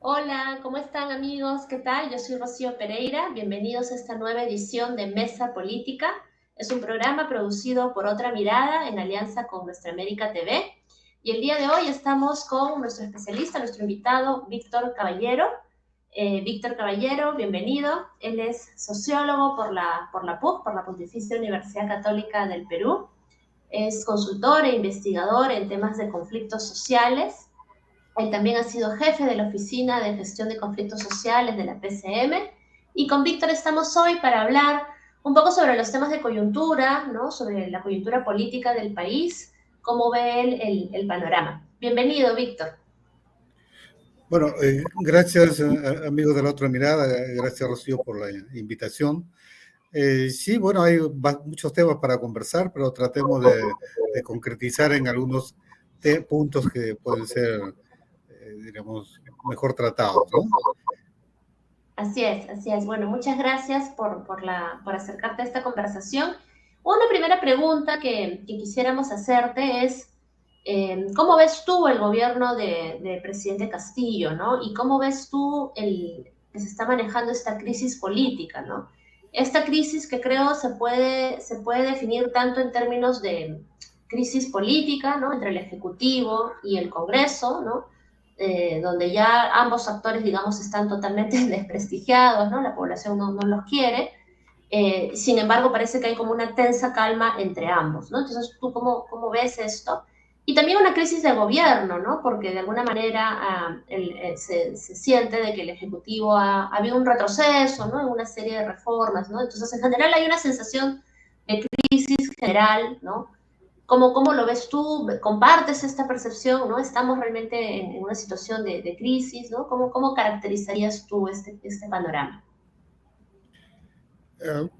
Hola, ¿cómo están amigos? ¿Qué tal? Yo soy Rocío Pereira. Bienvenidos a esta nueva edición de Mesa Política. Es un programa producido por Otra Mirada en alianza con Nuestra América TV. Y el día de hoy estamos con nuestro especialista, nuestro invitado, Víctor Caballero. Víctor Caballero, bienvenido. Él es sociólogo por la PUC, por la Pontificia Universidad Católica del Perú. Es consultor e investigador en temas de conflictos sociales. Él también ha sido jefe de la Oficina de Gestión de Conflictos Sociales de la PCM. Y con Víctor estamos hoy para hablar un poco sobre los temas de coyuntura, ¿no? Sobre la coyuntura política del país, cómo ve él el panorama. Bienvenido, Víctor. Bueno, gracias amigos de la otra mirada, gracias Rocío por la invitación. Sí, bueno, hay muchos temas para conversar, pero tratemos de concretizar en algunos puntos que pueden ser, digamos, mejor tratados, ¿no? Así es, así es. Bueno, muchas gracias por acercarte a esta conversación. Una primera pregunta que quisiéramos hacerte es, ¿cómo ves tú el gobierno de presidente Castillo, ¿no? Y cómo ves tú que se está manejando esta crisis política, ¿no? Esta crisis que creo se puede definir tanto en términos de crisis política, ¿no? Entre el Ejecutivo y el Congreso, ¿no? Donde ya ambos actores, digamos, están totalmente desprestigiados, ¿no? La población no los quiere. Sin embargo, parece que hay como una tensa calma entre ambos, ¿no? Entonces, ¿tú cómo ves esto? Y también una crisis de gobierno, ¿no? Porque de alguna manera se siente de que el Ejecutivo ha habido un retroceso, ¿no? En una serie de reformas, ¿no? Entonces, en general hay una sensación de crisis general, ¿no? ¿Cómo lo ves tú? ¿Compartes esta percepción? ¿No? ¿Estamos realmente en una situación de crisis? ¿No? ¿Cómo caracterizarías tú este panorama?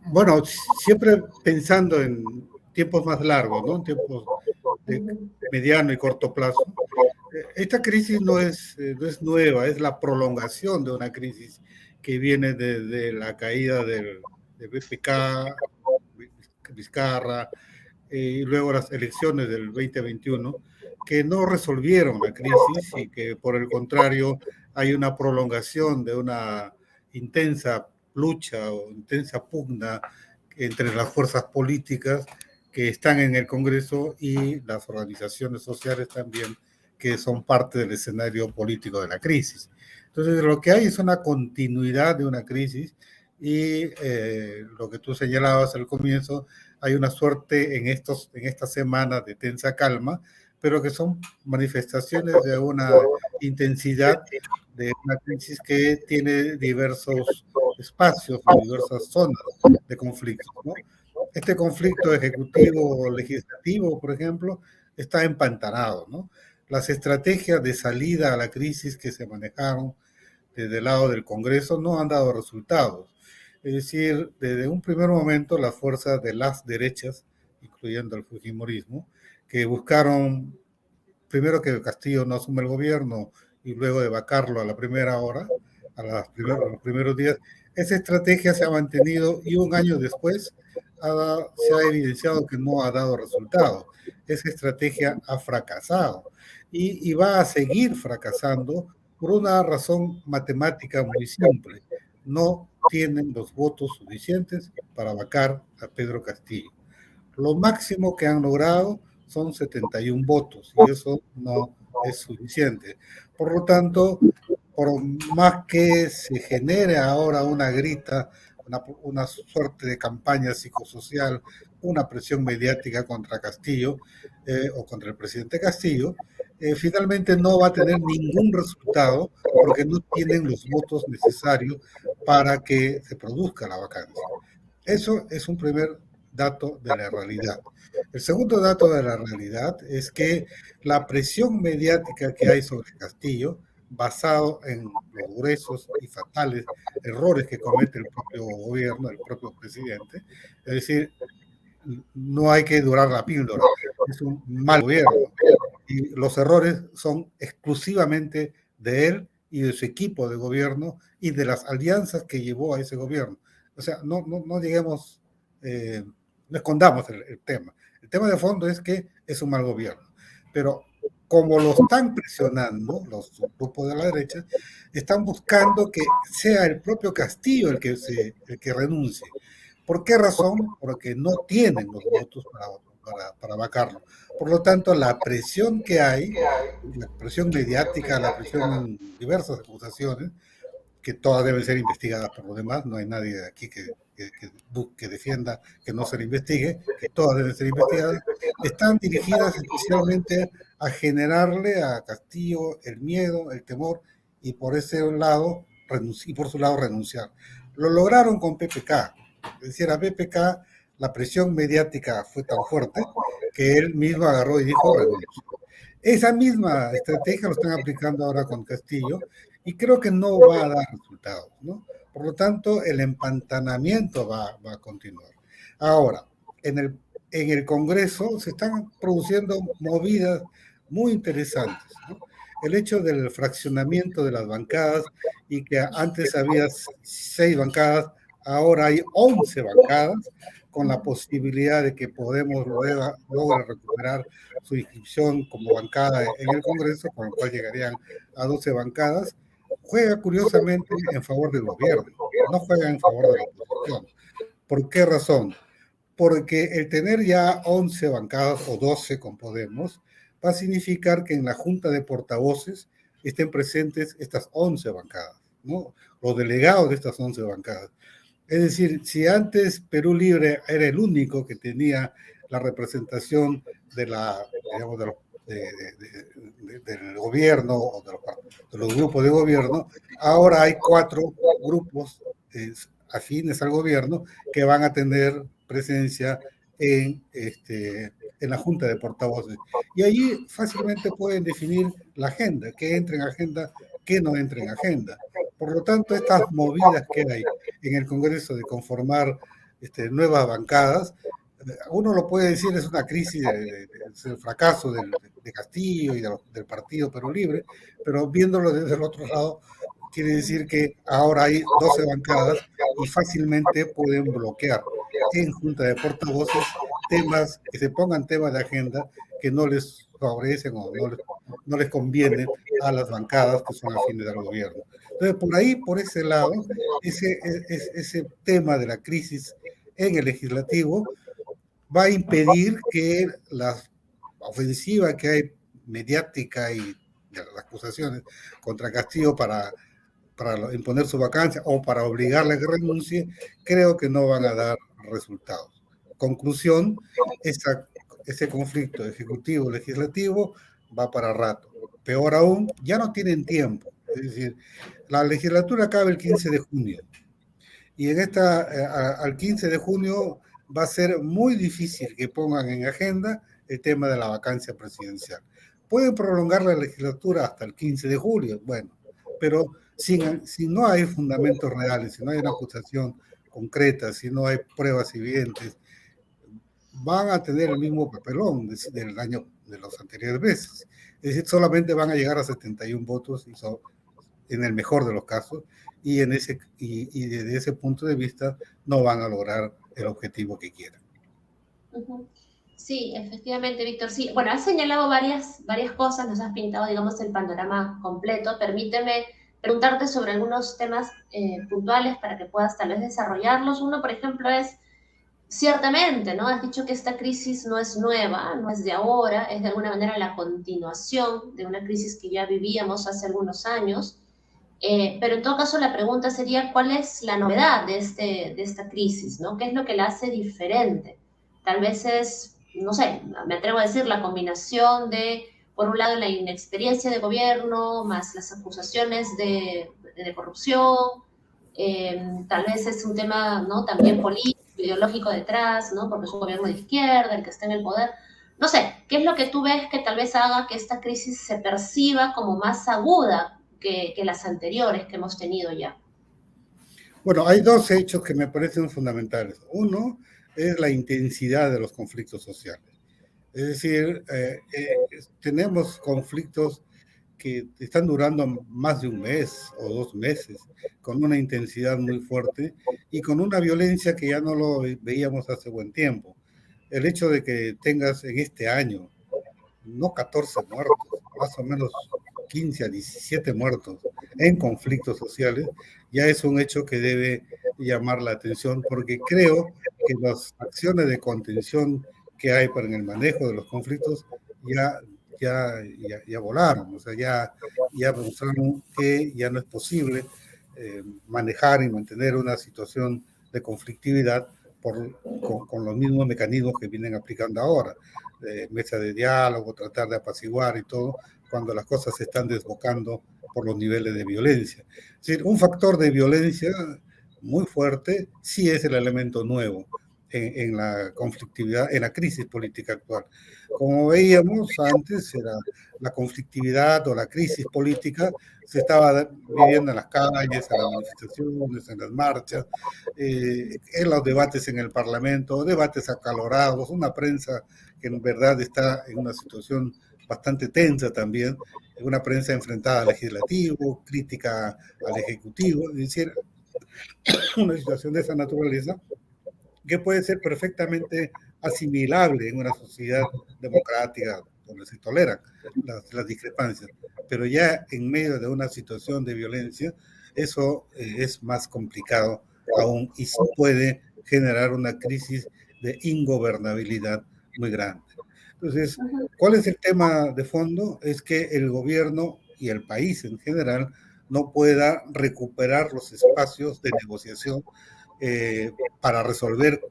Bueno, siempre pensando en tiempos más largos, ¿no? En tiempos de Uh-huh. mediano y corto plazo. Esta crisis no es nueva, es la prolongación de una crisis que viene desde la caída de BPK, Vizcarra, y luego las elecciones del 2021, que no resolvieron la crisis y que por el contrario hay una prolongación de una intensa lucha o intensa pugna entre las fuerzas políticas que están en el Congreso y las organizaciones sociales también, que son parte del escenario político de la crisis. Entonces, lo que hay es una continuidad de una crisis y lo que tú señalabas al comienzo, hay una suerte en estas semanas de tensa calma, pero que son manifestaciones de una intensidad de una crisis que tiene diversos espacios o diversas zonas de conflicto, ¿no? Este conflicto ejecutivo o legislativo, por ejemplo, está empantanado, ¿no? Las estrategias de salida a la crisis que se manejaron desde el lado del Congreso no han dado resultados. Es decir, desde un primer momento las fuerzas de las derechas, incluyendo el fujimorismo, que buscaron primero que Castillo no asume el gobierno y luego de vacarlo a la primera hora, a los primeros días, esa estrategia se ha mantenido y un año después se ha evidenciado que no ha dado resultado. Esa estrategia ha fracasado y va a seguir fracasando por una razón matemática muy simple. No tienen los votos suficientes para vacar a Pedro Castillo. Lo máximo que han logrado son 71 votos y eso no es suficiente. Por lo tanto, por más que se genere ahora una grita, una suerte de campaña psicosocial, una presión mediática contra Castillo o contra el presidente Castillo, finalmente no va a tener ningún resultado porque no tienen los votos necesarios para que se produzca la vacancia. Eso es un primer dato de la realidad. El segundo dato de la realidad es que la presión mediática que hay sobre Castillo, basado en los gruesos y fatales errores que comete el propio gobierno, el propio presidente, es decir, no hay que durar la píldora, es un mal gobierno y los errores son exclusivamente de él y de su equipo de gobierno y de las alianzas que llevó a ese gobierno. O sea, no lleguemos, no escondamos el tema. El tema de fondo es que es un mal gobierno. Pero como lo están presionando los grupos de la derecha, están buscando que sea el propio Castillo el que renuncie. ¿Por qué razón? Porque no tienen los votos para vacarlo. Por lo tanto, la presión que hay, la presión mediática, la presión en diversas acusaciones, que todas deben ser investigadas por los demás, no hay nadie aquí que defienda que no se le investigue, que todas deben ser investigadas, están dirigidas especialmente a generarle a Castillo el miedo, el temor, y por ese lado, y por su lado renunciar. Lo lograron con PPK, es decir, a PPK la presión mediática fue tan fuerte que él mismo agarró y dijo renuncio. Esa misma estrategia lo están aplicando ahora con Castillo y creo que no va a dar resultados, ¿no? Por lo tanto, el empantanamiento va a continuar. Ahora, en el Congreso se están produciendo movidas muy interesantes, ¿no? El hecho del fraccionamiento de las bancadas y que antes había 6 bancadas, ahora hay 11 bancadas, con la posibilidad de que Podemos logre recuperar su inscripción como bancada en el Congreso, con lo cual llegarían a 12 bancadas, juega curiosamente en favor del gobierno, no juega en favor de la oposición. ¿Por qué razón? Porque el tener ya 11 bancadas o 12 con Podemos va a significar que en la Junta de Portavoces estén presentes estas 11 bancadas, ¿no? Los delegados de estas 11 bancadas. Es decir, si antes Perú Libre era el único que tenía la representación de la, digamos, del gobierno o de los grupos de gobierno, ahora hay 4 grupos afines al gobierno que van a tener presencia en la Junta de Portavoces. Y allí fácilmente pueden definir la agenda, qué entra en agenda, qué no entra en agenda. Por lo tanto, estas movidas que hay en el Congreso de conformar nuevas bancadas, uno lo puede decir, es una crisis del fracaso de Castillo y del partido Perú Libre, pero viéndolo desde el otro lado, quiere decir que ahora hay 12 bancadas y fácilmente pueden bloquear en Junta de Portavoces temas, que se pongan temas de agenda que no les favorecen o no les convienen a las bancadas que son afines al gobierno. Entonces, por ahí, por ese lado, ese tema de la crisis en el legislativo va a impedir que la ofensiva que hay mediática y de las acusaciones contra Castillo para imponer su vacancia o para obligarle a que renuncie, creo que no van a dar resultados. Conclusión, ese conflicto ejecutivo-legislativo va para rato. Peor aún, ya no tienen tiempo. Es decir, la legislatura acaba el 15 de junio y al 15 de junio va a ser muy difícil que pongan en agenda el tema de la vacancia presidencial. Pueden prolongar la legislatura hasta el 15 de julio, bueno, pero si no hay fundamentos reales, si no hay una acusación concreta, si no hay pruebas evidentes, van a tener el mismo papelón del año de los anteriores veces. Es decir, solamente van a llegar a 71 votos y son, en el mejor de los casos, y desde ese punto de vista no van a lograr el objetivo que quieren. Sí, efectivamente, Víctor. Sí, bueno, has señalado varias cosas, nos has pintado, digamos, el panorama completo. Permíteme preguntarte sobre algunos temas puntuales para que puedas tal vez desarrollarlos. Uno, por ejemplo, es, ciertamente, ¿no? Has dicho que esta crisis no es nueva, no es de ahora, es de alguna manera la continuación de una crisis que ya vivíamos hace algunos años. Pero en todo caso la pregunta sería, ¿cuál es la novedad de esta crisis, ¿no? ¿Qué es lo que la hace diferente? Tal vez es, no sé, me atrevo a decir, la combinación de, por un lado, la inexperiencia de gobierno, más las acusaciones de corrupción, tal vez es un tema, ¿no? También político, ideológico detrás, ¿no? Porque es un gobierno de izquierda el que está en el poder. No sé, ¿qué es lo que tú ves que tal vez haga que esta crisis se perciba como más aguda que las anteriores que hemos tenido ya? Bueno, hay 2 hechos que me parecen fundamentales. Uno es la intensidad de los conflictos sociales. Es decir, tenemos conflictos que están durando más de un mes o 2 meses, con una intensidad muy fuerte y con una violencia que ya no lo veíamos hace buen tiempo. El hecho de que tengas en este año no 14 muertos, más o menos 15 a 17 muertos en conflictos sociales, ya es un hecho que debe llamar la atención, porque creo que las acciones de contención que hay para el manejo de los conflictos ya volaron, o sea, ya mostraron que ya no es posible manejar y mantener una situación de conflictividad con los mismos mecanismos que vienen aplicando ahora, mesa de diálogo, tratar de apaciguar y todo, cuando las cosas se están desbocando por los niveles de violencia. Es decir, un factor de violencia muy fuerte sí es el elemento nuevo en la conflictividad, en la crisis política actual. Como veíamos antes, era la conflictividad o la crisis política se estaba viviendo en las calles, en las manifestaciones, en las marchas, en los debates en el Parlamento, debates acalorados, una prensa que en verdad está en una situación bastante tensa también, una prensa enfrentada al legislativo, crítica al ejecutivo, es decir, una situación de esa naturaleza que puede ser perfectamente asimilable en una sociedad democrática donde se toleran las discrepancias. Pero ya en medio de una situación de violencia, eso es más complicado aún y sí puede generar una crisis de ingobernabilidad muy grande. Entonces, ¿cuál es el tema de fondo? Es que el gobierno y el país en general no pueda recuperar los espacios de negociación para resolver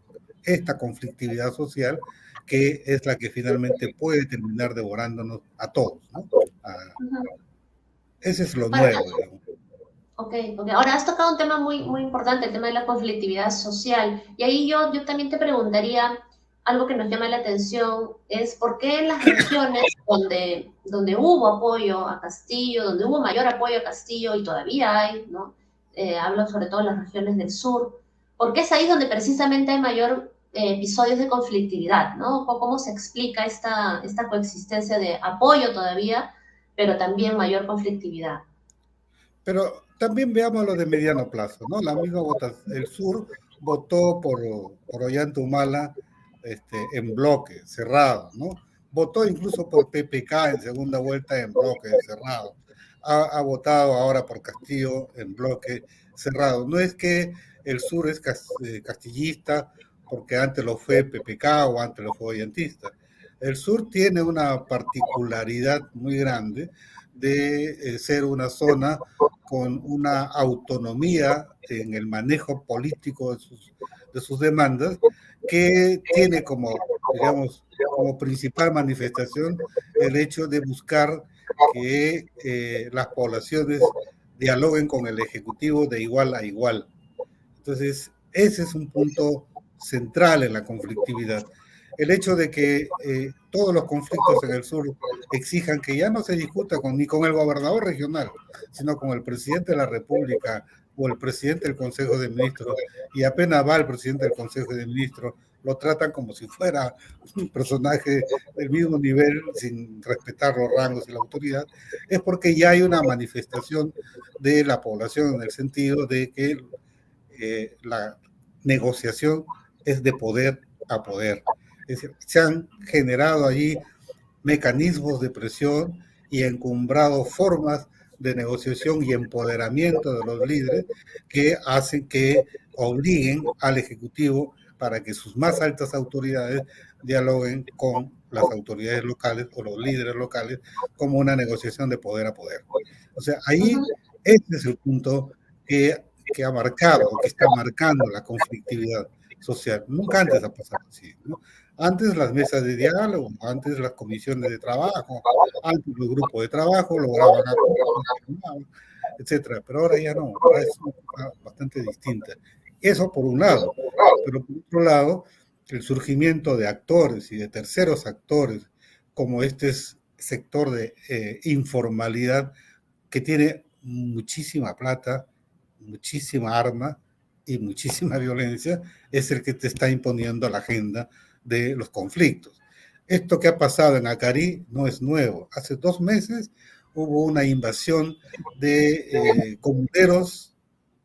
esta conflictividad social que es la que finalmente puede terminar devorándonos a todos, ¿no? Ese es lo nuevo, digamos. Ok, ok. Ahora has tocado un tema muy, muy importante, el tema de la conflictividad social. Y ahí yo también te preguntaría, algo que nos llama la atención, es por qué en las regiones donde hubo apoyo a Castillo, donde hubo mayor apoyo a Castillo, y todavía hay, ¿no? Hablo sobre todo de las regiones del sur, ¿por qué es ahí donde precisamente hay mayor episodios de conflictividad, ¿no? ¿Cómo se explica esta coexistencia de apoyo todavía, pero también mayor conflictividad? Pero también veamos lo de mediano plazo, ¿no? La misma votación, el sur votó por Ollanta en bloque, cerrado, ¿no? Votó incluso por PPK en segunda vuelta en bloque, cerrado. Ha votado ahora por Castillo en bloque, cerrado. No es que el sur es castillista porque antes lo fue PPK o antes lo fue ollantista. El sur tiene una particularidad muy grande de ser una zona con una autonomía en el manejo político de sus demandas, que tiene como, digamos, como principal manifestación el hecho de buscar que las poblaciones dialoguen con el Ejecutivo de igual a igual. Entonces, ese es un punto central en la conflictividad. El hecho de que todos los conflictos en el sur exijan que ya no se discuta ni con el gobernador regional, sino con el presidente de la República o el presidente del Consejo de Ministros, y apenas va el presidente del Consejo de Ministros, lo tratan como si fuera un personaje del mismo nivel, sin respetar los rangos y la autoridad, es porque ya hay una manifestación de la población en el sentido de que la negociación es de poder a poder. Es decir, se han generado allí mecanismos de presión y encumbrado formas de negociación y empoderamiento de los líderes que hacen que obliguen al Ejecutivo para que sus más altas autoridades dialoguen con las autoridades locales o los líderes locales como una negociación de poder a poder. O sea, ahí este es el punto que ha marcado o que está marcando la conflictividad social. Nunca antes ha pasado así, ¿no? Antes las mesas de diálogo, antes las comisiones de trabajo, antes los grupos de trabajo lograban acuerdos, etcétera. Pero ahora ya no, ahora es una cosa bastante distinta. Eso por un lado, pero por otro lado, el surgimiento de actores y de terceros actores, como este sector de informalidad que tiene muchísima plata, muchísima arma y muchísima violencia, es el que te está imponiendo la agenda de los conflictos. Esto que ha pasado en Acari no es nuevo. Hace 2 meses hubo una invasión de comuneros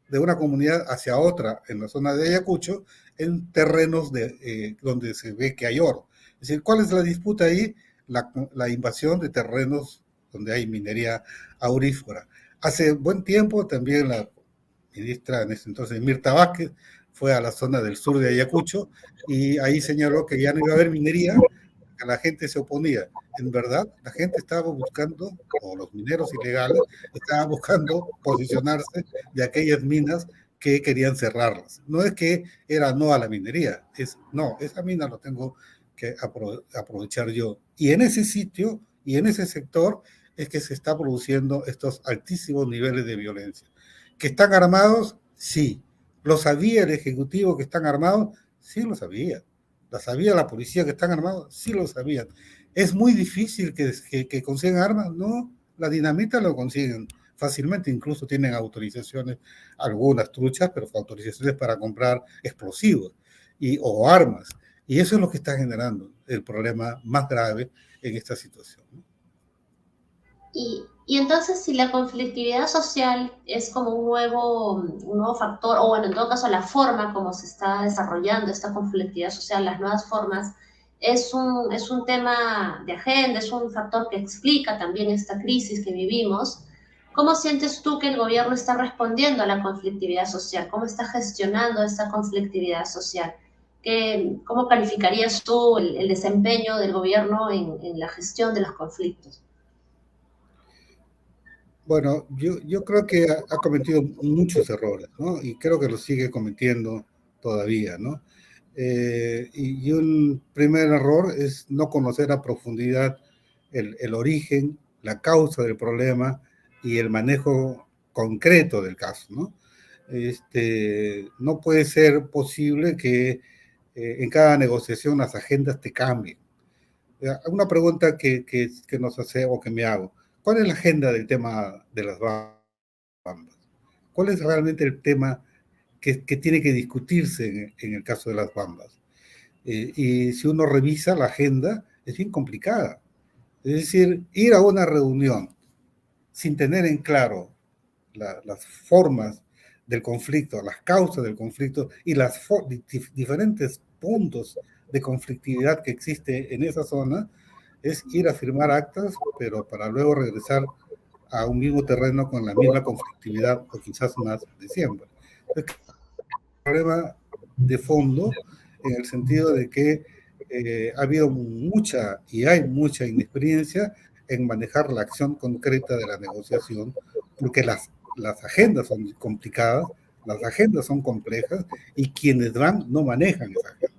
de una comunidad hacia otra en la zona de Ayacucho, en terrenos donde se ve que hay oro. Es decir, ¿cuál es la disputa ahí? la invasión de terrenos donde hay minería aurífera. Hace buen tiempo también la ministra en ese entonces, Mirta Vázquez, fue a la zona del sur de Ayacucho y ahí señaló que ya no iba a haber minería, que la gente se oponía. En verdad, la gente estaba buscando, o los mineros ilegales, estaban buscando posicionarse de aquellas minas que querían cerrarlas. No es que era no a la minería, es no, esa mina lo tengo que aprovechar yo. Y en ese sitio y en ese sector es que se está produciendo estos altísimos niveles de violencia. ¿Que están armados? Sí. ¿Lo sabía el Ejecutivo que están armados? Sí lo sabía. ¿Lo sabía la policía que están armados? Sí lo sabían. ¿Es muy difícil que consigan armas? No, la dinamita lo consiguen fácilmente, incluso tienen autorizaciones, algunas truchas, pero autorizaciones para comprar explosivos o armas. Y eso es lo que está generando el problema más grave en esta situación. Y entonces, si la conflictividad social es como un nuevo factor, o bueno, en todo caso, la forma como se está desarrollando esta conflictividad social, las nuevas formas, es un tema de agenda, es un factor que explica también esta crisis que vivimos. ¿Cómo sientes tú que el gobierno está respondiendo a la conflictividad social? ¿Cómo está gestionando esta conflictividad social? ¿Cómo calificarías tú el desempeño del gobierno en la gestión de los conflictos? Bueno, yo creo que ha cometido muchos errores, ¿no? Y creo que lo sigue cometiendo todavía, ¿no? Y un primer error es no conocer a profundidad el origen, la causa del problema y el manejo concreto del caso, ¿no? No puede ser posible que en cada negociación las agendas te cambien. Una pregunta que nos hace o que me hago. ¿Cuál es la agenda del tema de las bambas? ¿Cuál es realmente el tema que tiene que discutirse en el caso de las bambas? Y si uno revisa la agenda, es bien complicada. Es decir, ir a una reunión sin tener en claro las formas del conflicto, las causas del conflicto y las diferentes puntos de conflictividad que existe en esa zona, es ir a firmar actas, pero para luego regresar a un mismo terreno con la misma conflictividad o quizás más de siempre. Es un problema de fondo en el sentido de que ha habido mucha y hay mucha inexperiencia en manejar la acción concreta de la negociación, porque las agendas son complicadas, las agendas son complejas y quienes van no manejan esa agenda.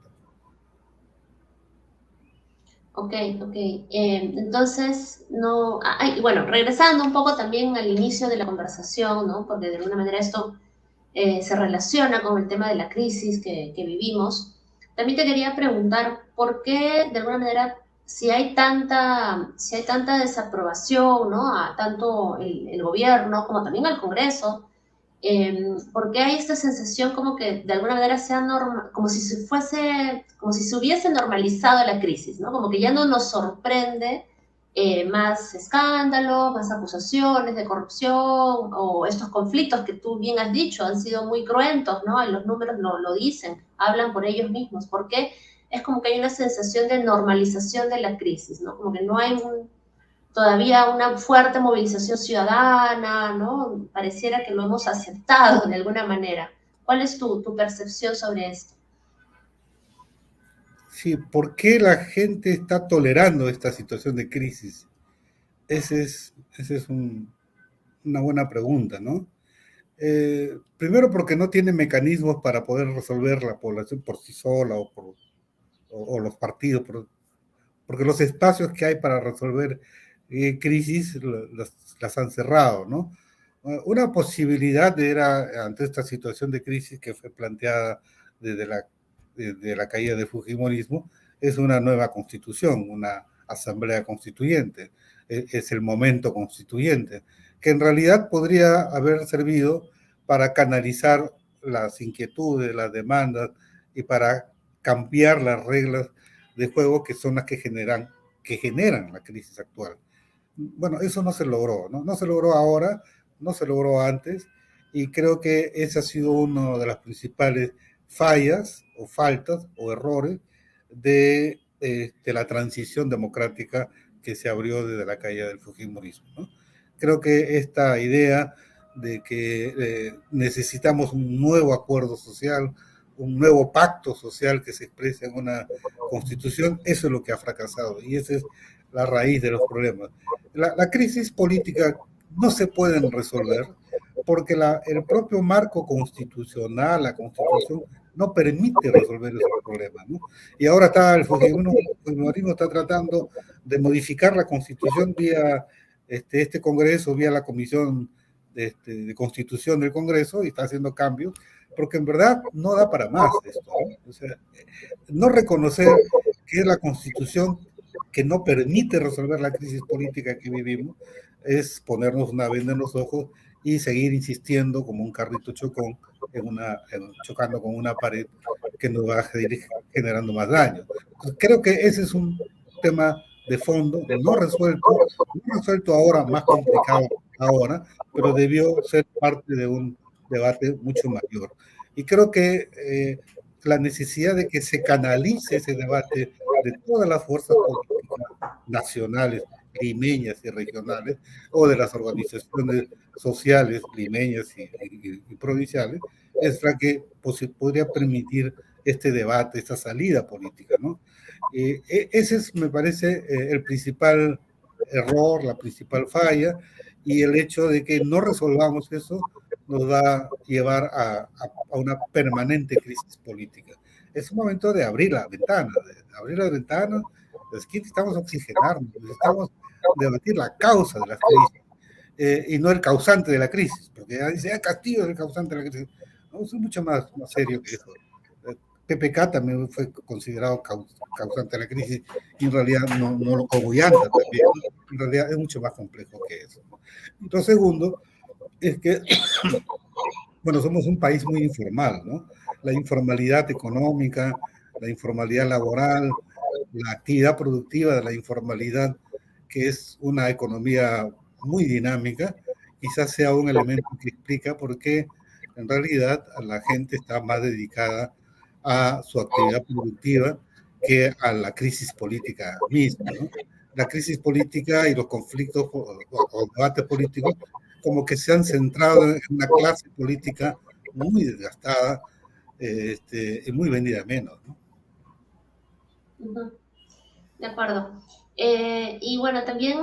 Ok, ok. Entonces, no, bueno, regresando un poco también al inicio de la conversación, ¿no? Porque de alguna manera esto se relaciona con el tema de la crisis que vivimos. También te quería preguntar por qué, de alguna manera, si hay tanta desaprobación, ¿no? A tanto el gobierno como también al Congreso, porque hay esta sensación como que de alguna manera como si se fuese, como si se hubiese normalizado la crisis, ¿no? Como que ya no nos sorprende más escándalos, más acusaciones de corrupción o estos conflictos que tú bien has dicho han sido muy cruentos, ¿no? Y los números lo dicen, hablan por ellos mismos, porque es como que hay una sensación de normalización de la crisis, ¿no? Como que no hay todavía una fuerte movilización ciudadana, ¿no? Pareciera que lo hemos aceptado de alguna manera. ¿Cuál es tu percepción sobre esto? Sí, ¿por qué la gente está tolerando esta situación de crisis? Esa es una buena pregunta, ¿no? Primero porque no tiene mecanismos para poder resolver la población por sí sola o los partidos, porque los espacios que hay para resolver crisis las han cerrado, ¿no? Una posibilidad era, ante esta situación de crisis que fue planteada desde la caída del Fujimorismo, es una nueva constitución, una asamblea constituyente, es el momento constituyente, que en realidad podría haber servido para canalizar las inquietudes, las demandas y para cambiar las reglas de juego que son las que generan la crisis actual. Bueno, eso no se logró, ¿no? No se logró ahora, no se logró antes, y creo que ese ha sido uno de las principales fallas o faltas o errores de la transición democrática que se abrió desde la caída del Fujimorismo, ¿no? Creo que esta idea de que necesitamos un nuevo acuerdo social, un nuevo pacto social que se exprese en una constitución, eso es lo que ha fracasado y esa es la raíz de los problemas. La crisis política no se puede resolver porque el propio marco constitucional, la constitución, no permite resolver esos problemas, ¿no? Y ahora el Fujimorismo está tratando de modificar la constitución vía este Congreso, vía la Comisión de Constitución del Congreso, y está haciendo cambios, porque en verdad no da para más esto, ¿no? O sea, no reconocer que es la constitución que no permite resolver la crisis política que vivimos es ponernos una venda en los ojos y seguir insistiendo como un carrito chocón chocando con una pared que nos va a seguir generando más daño. Entonces, creo que ese es un tema de fondo no resuelto ahora, más complicado ahora, pero debió ser parte de un debate mucho mayor. Y creo que la necesidad de que se canalice ese debate de todas las fuerzas políticas nacionales, limeñas y regionales, o de las organizaciones sociales limeñas y provinciales, es la que podría permitir este debate, esta salida política, ¿no? Ese es, me parece, el principal error, la principal falla, y el hecho de que no resolvamos eso nos va a llevar a una permanente crisis política. Es un momento de abrir la ventana, es que necesitamos oxigenarnos, necesitamos debatir la causa de la crisis, y no el causante de la crisis, porque ya dice, Castillo es el causante de la crisis. No, es mucho más serio que eso. PPK también fue considerado causante de la crisis y en realidad no lo como Llanta también. En realidad es mucho más complejo que eso. Y lo segundo es que, bueno, somos un país muy informal, ¿no? La informalidad económica, la informalidad laboral, la actividad productiva de la informalidad, que es una economía muy dinámica, quizás sea un elemento que explica por qué en realidad la gente está más dedicada a su actividad productiva que a la crisis política misma, ¿no? La crisis política y los conflictos o debates políticos como que se han centrado en una clase política muy desgastada y muy vendida menos, ¿no? De acuerdo. Y bueno, también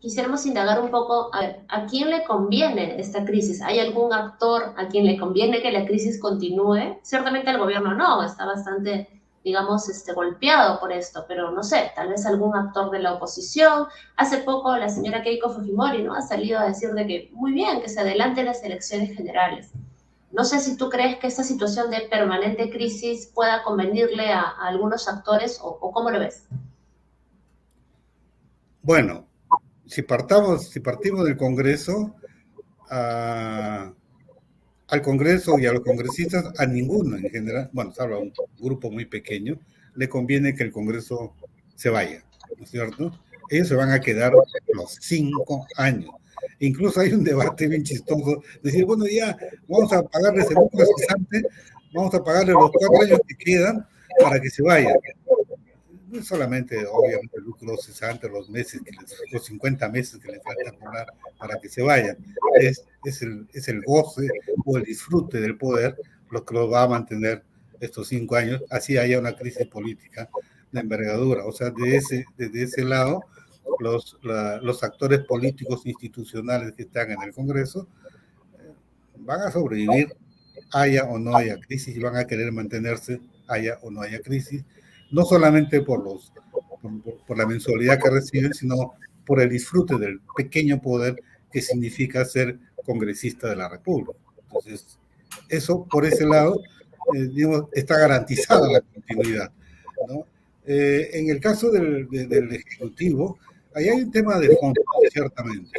quisiéramos indagar un poco, a ver, ¿a quién le conviene esta crisis? ¿Hay algún actor a quien le conviene que la crisis continúe? Ciertamente el gobierno no, está bastante, digamos, golpeado por esto, pero no sé, tal vez algún actor de la oposición. Hace poco la señora Keiko Fujimori, ¿no?, ha salido a decir de que muy bien, que se adelanten las elecciones generales. No sé si tú crees que esta situación de permanente crisis pueda convenirle a algunos actores o cómo lo ves. Bueno, si partimos del Congreso, al Congreso y a los congresistas, a ninguno en general, bueno, salvo a un grupo muy pequeño, le conviene que el Congreso se vaya, ¿no es cierto? Ellos se van a quedar los 5 años. Incluso hay un debate bien chistoso, decir, bueno, ya vamos a pagarles el lucro cesante, vamos a pagarle los 4 años que quedan para que se vayan. No es solamente, obviamente, el lucro cesante, los 50 meses que les falta cobrar para que se vayan. Es el goce o el disfrute del poder lo que los va a mantener estos 5 años, así haya una crisis política de envergadura. O sea, desde ese lado, los actores políticos institucionales que están en el Congreso van a sobrevivir, haya o no haya crisis, y van a querer mantenerse, haya o no haya crisis, no solamente por la mensualidad que reciben, sino por el disfrute del pequeño poder que significa ser congresista de la República. Entonces, eso por ese lado, digamos, está garantizada la continuidad, ¿no? En el caso del Ejecutivo, ahí hay un tema de fondo, ciertamente.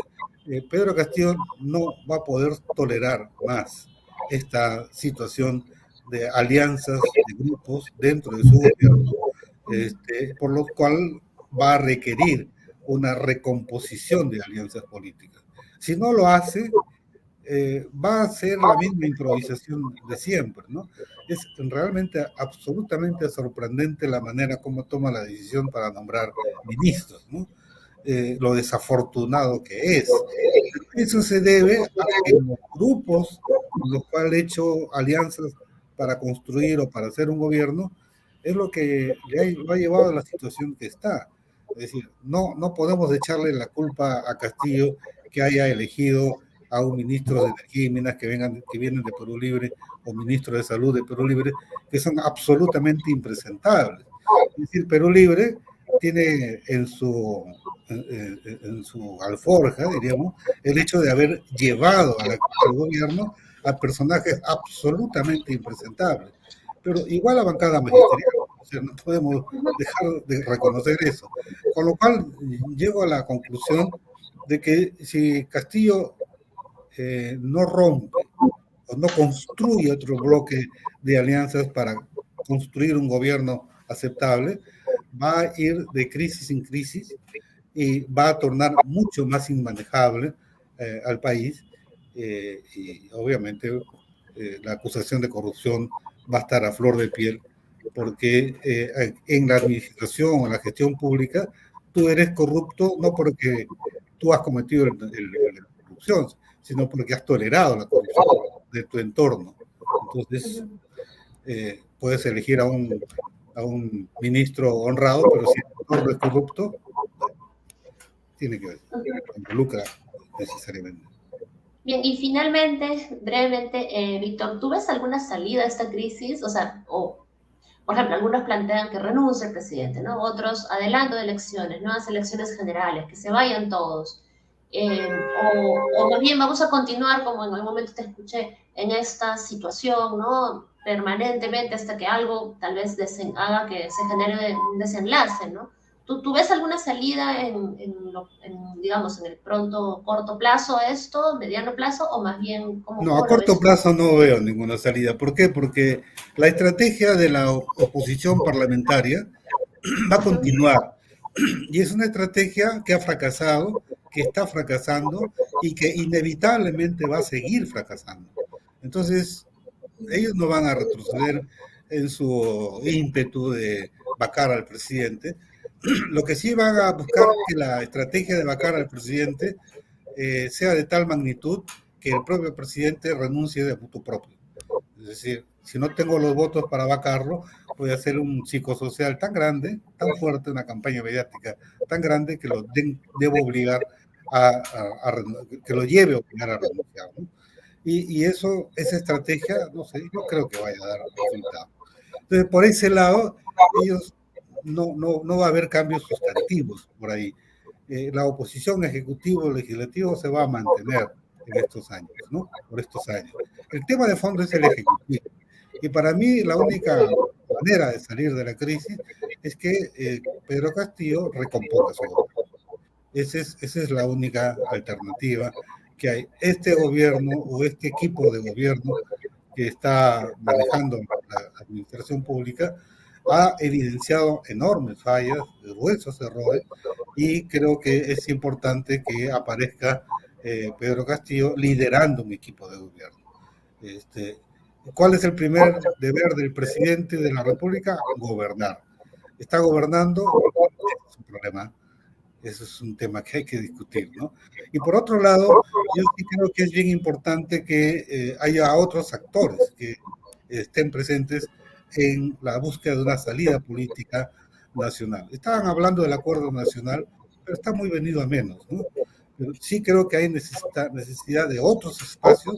Pedro Castillo no va a poder tolerar más esta situación de alianzas de grupos dentro de su gobierno, por lo cual va a requerir una recomposición de alianzas políticas. Si no lo hace, va a ser la misma improvisación de siempre, ¿no? Es realmente absolutamente sorprendente la manera como toma la decisión para nombrar ministros, ¿no? Lo desafortunado que es. Eso se debe a que los grupos con los cuales he hecho alianzas para construir o para hacer un gobierno es lo que lo ha llevado a la situación que está. Es decir, no podemos echarle la culpa a Castillo que haya elegido a un ministro de Energía y Minas que vienen de Perú Libre o ministro de Salud de Perú Libre, que son absolutamente impresentables. Es decir, Perú Libre tiene en su alforja, diríamos, el hecho de haber llevado al gobierno a personajes absolutamente impresentables. Pero igual la bancada magisterial, o sea, no podemos dejar de reconocer eso. Con lo cual llego a la conclusión de que si Castillo no rompe o no construye otro bloque de alianzas para construir un gobierno aceptable, va a ir de crisis en crisis y va a tornar mucho más inmanejable al país y obviamente la acusación de corrupción va a estar a flor de piel porque en la administración o en la gestión pública tú eres corrupto no porque tú has cometido la corrupción, sino porque has tolerado la corrupción de tu entorno. Entonces, puedes elegir a un ministro honrado, pero si el entorno es corrupto, tiene que ver, involucra necesariamente. Bien, y finalmente, brevemente, Víctor, ¿tú ves alguna salida a esta crisis? O sea, por ejemplo, algunos plantean que renuncie el presidente, ¿no? Otros adelanto de elecciones, nuevas elecciones generales, que se vayan todos. O más bien vamos a continuar, como en algún momento te escuché, en esta situación, ¿no? Permanentemente hasta que algo tal vez haga que se genere un desenlace, ¿no? ¿Tú ves alguna salida digamos, en el pronto, corto plazo a esto, mediano plazo, o más bien, No, a cómo lo corto ves tú? plazo no veo ninguna salida. ¿Por qué? Porque la estrategia de la oposición parlamentaria va a continuar. Y es una estrategia que ha fracasado, que está fracasando y que inevitablemente va a seguir fracasando. Entonces, ellos no van a retroceder en su ímpetu de vacar al presidente. Lo que sí van a buscar que la estrategia de vacar al presidente sea de tal magnitud que el propio presidente renuncie de motu propio. Es decir, si no tengo los votos para vacarlo, voy a hacer un psicosocial tan grande, tan fuerte, una campaña mediática tan grande que lo debo obligar que lo lleve a obligar a renunciar, ¿no? Y eso, esa estrategia, no sé, no creo que vaya a dar resultado. Entonces, por ese lado, ellos no va a haber cambios sustantivos por ahí. La oposición ejecutivo-legislativo se va a mantener en estos años, ¿no? Por estos años. El tema de fondo es el ejecutivo. Y para mí la única manera de salir de la crisis es que Pedro Castillo recomponga su gobierno. Esa es la única alternativa que hay. Este gobierno o este equipo de gobierno que está manejando la administración pública ha evidenciado enormes fallas, gruesos errores, y creo que es importante que aparezca Pedro Castillo liderando un equipo de gobierno. Este, ¿Cuál es el primer deber del presidente de la República? Gobernar. ¿Está gobernando? Es un problema. Eso es un tema que hay que discutir, ¿no? Y por otro lado, yo sí creo que es bien importante que haya otros actores que estén presentes en la búsqueda de una salida política nacional. Estaban hablando del acuerdo nacional, pero está muy venido a menos, ¿no? Pero sí creo que hay necesidad de otros espacios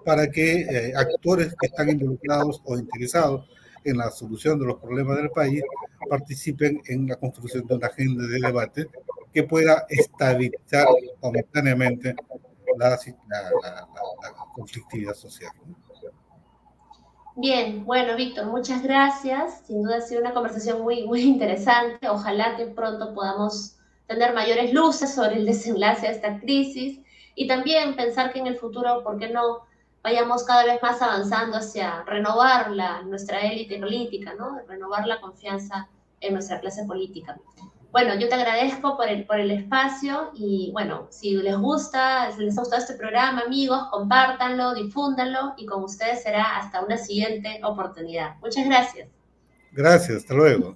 para que actores que están involucrados o interesados en la solución de los problemas del país participen en la construcción de una agenda de debate que pueda estabilizar momentáneamente la conflictividad social. Bien, bueno, Víctor, muchas gracias. Sin duda ha sido una conversación muy, muy interesante. Ojalá que pronto podamos tener mayores luces sobre el desenlace de esta crisis y también pensar que en el futuro, ¿por qué no vayamos cada vez más avanzando hacia renovar nuestra élite política, ¿no? Renovar la confianza en nuestra clase política. Bueno, yo te agradezco por el espacio y bueno, si les gusta, si les ha gustado este programa, amigos, compártanlo, difúndanlo y con ustedes será hasta una siguiente oportunidad. Muchas gracias. Gracias, hasta luego.